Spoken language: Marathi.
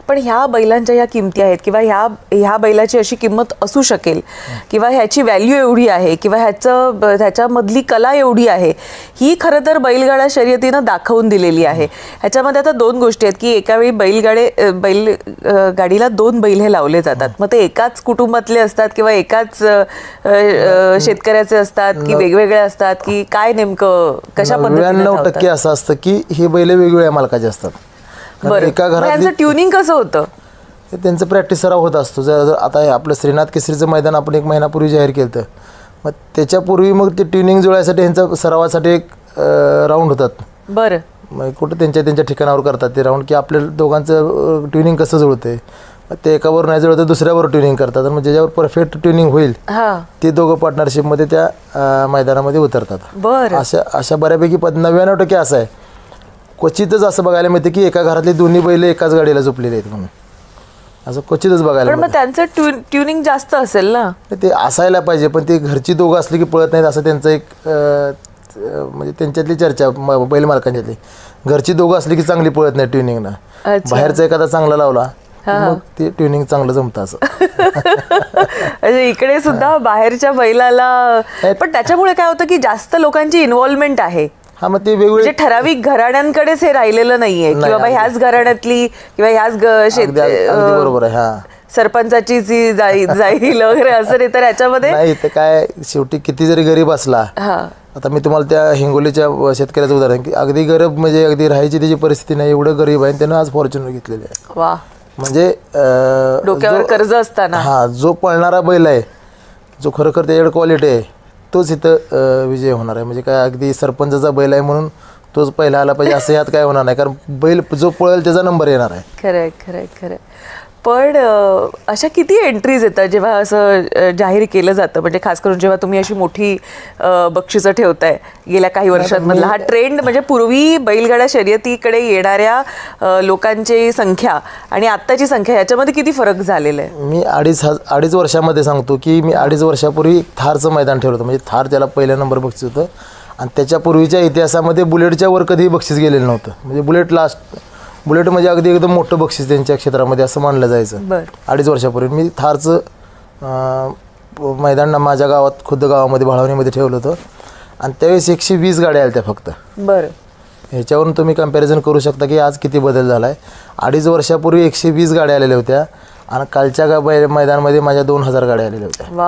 पण ह्या बैलांच्या ह्या किमती आहेत किंवा ह्या बैलाची अशी किंमत असू शकेल किंवा ह्याची व्हॅल्यू एवढी आहे किंवा ह्याच्यामधली कला एवढी आहे, ही खरं तर बैलगाडा शर्यतीनं दाखवून दिलेली आहे. ह्याच्यामध्ये आता दोन गोष्टी आहेत की एका वेळी बैलगाडीला 2 बैल हे लावले जातात. मग ते एकाच कुटुंबातले असतात किंवा एकाच शेतकऱ्याचे असतात की वेगवेगळे असतात की काय नेमकं कशा पद्धतीने 99% असं असतं की हे बैल वेगवेगळ्या मालकाचे असतात. एका घरात ट्युनिंग कसं होतं? त्यांचं प्रॅक्टिस सराव होत असतो. जर आता आपलं श्रीनाथ केसरीचं मैदान आपण 1 महिन्यापूर्वी जाहीर केलं होतं, मग त्याच्यापूर्वी मग ते ट्युनिंग जुळायसाठी ह्यांचा सरावासाठी एक राऊंड होतात. बरं. मग कुठं त्यांच्या ठिकाणावर करतात ते राऊंड की आपल्या दोघांचं ट्युनिंग कसं जुळतंय. ते एकावर नाही जुळतं दुसऱ्यावर ट्युनिंग करतात. मग ज्याच्यावर परफेक्ट ट्युनिंग होईल ते दोघं पार्टनरशिपमध्ये त्या मैदानामध्ये उतरतात. बरं. अशा बऱ्यापैकी 99% असं आहे. क्वचितच असं बघायला मिळतं की एका घरातली दोन्ही बैल एकाच गाडीला झोपलेले आहेत म्हणून, असं क्वचितच बघायला मिळतं. मग त्यांचं ट्युनिंग जास्त असेल ना? ते असायला पाहिजे, पण ते घरची दोघं असली की पळत नाहीत असं त्यांचं एक म्हणजे त्यांच्यातली चर्चा बैल मालकांच्यातली. घरची दोघं असली की चांगली पळत नाही ट्युनिंगनं. बाहेरचा एखादा चांगला लावला मग ते ट्युनिंग चांगलं जमतं असं. इकडे सुद्धा बाहेरच्या बैलाला, पण त्याच्यामुळे काय होतं की जास्त लोकांची इन्व्हॉल्वमेंट आहे. हा, मग ते वेगवेगळे ठराविक घराण्यांकडेच हे राहिलेलं नाहीये की बाबा ह्याच घराण्यातली किंवा ह्याच बरोबर आहे. हा, सरपंचाची जी जाईल वगैरे असं नाही तर ह्याच्यामध्ये नाही. तर काय शेवटी किती जरी गरीब असला, आता मी तुम्हाला त्या हिंगोलीच्या शेतकऱ्याचं उदाहरण की अगदी गरीब म्हणजे अगदी राहायची त्याची परिस्थिती नाही, एवढं गरीब आहे त्यानं आज फॉर्च्युनर घेतलेले आहे. वा. म्हणजे डोक्यावर कर्ज असताना जो पळणारा बैल आहे, जो खरोखर त्याच्याकडे क्वालिटी आहे, तोच इथं विजय होणार आहे. म्हणजे काय अगदी सरपंचाचा बैल आहे म्हणून तोच पहिला आला पाहिजे असं यात काय होणार नाही, कारण बैल जो पळेल त्याचा नंबर येणार आहे. खरंय खरंय खरंय. पण अशा किती एंट्रीज येतात जेव्हा असं जाहीर केलं जातं, म्हणजे खास करून जेव्हा तुम्ही अशी मोठी बक्षिसं ठेवताय गेल्या काही वर्षांमधला हा ट्रेंड, म्हणजे पूर्वी बैलगाडा शर्यतीकडे येणाऱ्या लोकांची संख्या आणि आत्ताची संख्या याच्यामध्ये किती फरक झालेला आहे? मी अडीच वर्षामध्ये सांगतो की मी 2.5 वर्षापूर्वी थारचं मैदान ठेवलं होतं. म्हणजे थार त्याला पहिला नंबर बक्षीस होतं आणि त्याच्यापूर्वीच्या इतिहासामध्ये बुलेटच्या वर कधीही बक्षीस गेलेलं नव्हतं. म्हणजे बुलेट म्हणजे अगदी एकदम मोठं बक्षीस त्यांच्या क्षेत्रामध्ये असं मानलं जायचं. 2.5 वर्षापूर्वी मी थारचं मैदान माझ्या गावात खुद्द गावामध्ये भाळवणीमध्ये ठेवलं होतं आणि त्यावेळेस 120 गाड्या आल्या त्या फक्त. बरं. ह्याच्यावरून तुम्ही कम्पॅरिझन करू शकता की आज किती बदल झाला आहे. 2.5 वर्षापूर्वी 120 गाड्या आलेल्या होत्या आणि कालच्या मैदानामध्ये माझ्या 2000 गाड्या आलेल्या होत्या.